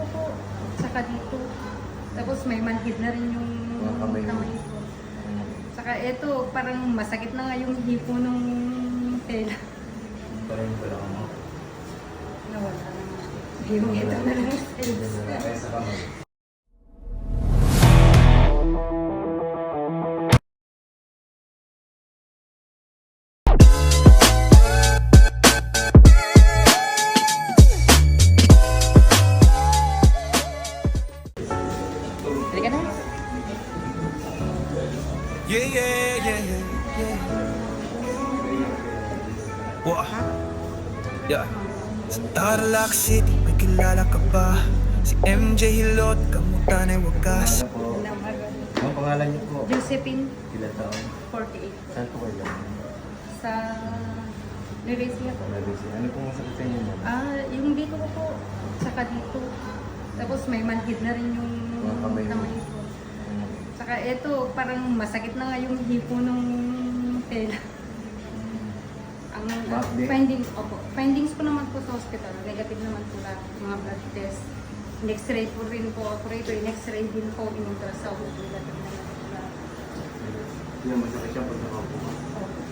po. Saka dito. Tapos may manhid na rin yung kamay kamay mo. ko. Saka ito, parang masakit na nga yung hipo ng tela. Parang wala ka mo. Nawala na nga. Yung ito na lang. Kaya sa kamay. Halika na. Yeah, yeah, yeah, yeah, yeah. What? Yeah. Sa Tarlac City, may kilala ka ba? Si MJ Hilot, kamutan ay wakas. Ano po? Ang pangalan niyo po? Josephine, Ilan taon? 48. Saan po kayo? Sa Nurecia po. Ano pong masakit sa inyo? Yung dito ko po. Saka dito. Tapos may manhid na rin yung kamay mo. ko. Saka ito, parang masakit na nga yung hipo ng tela. Ang findings ko naman po sa hospital, negative naman po lahat, mga blood test. In-x-ray po rin po ako rito, in-x-ray din po, in-ultrasound, negative naman po lahat. Hindi na masakit siya pag nakaupo ka. Opo.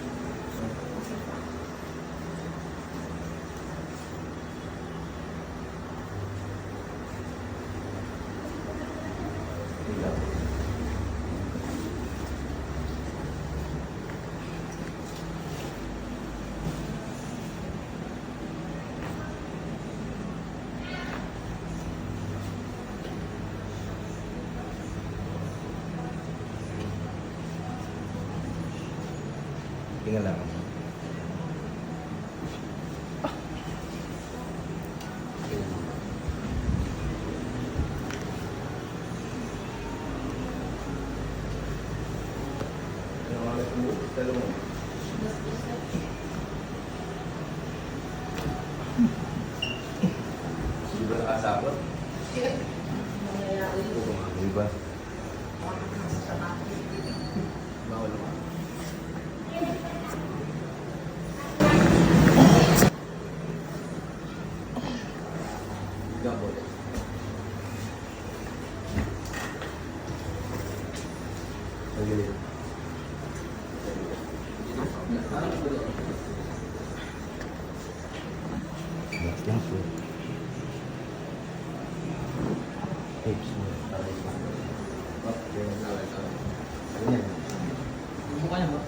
Tingnan lang. Di ba nakasabot? Di ba? Bawal naman. Gabol. Pagilid. Yang po. Hips mo. Ganyan. Mukha niya ba?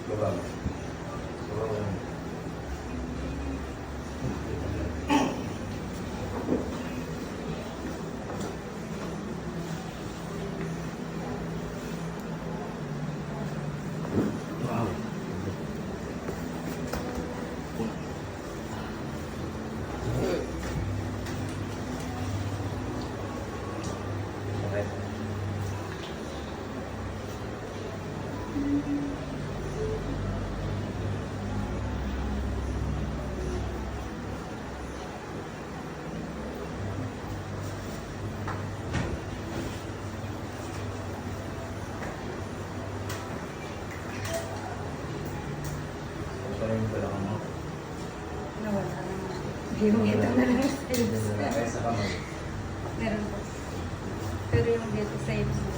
Baba mo. Baba mo. Wow. Okay. Parang wala ka mo. Nawala na nga. Yung ito na lang. Kaya sa kamay. Meron po. Pero yung dito sa hips mo.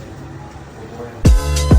Upo kayo.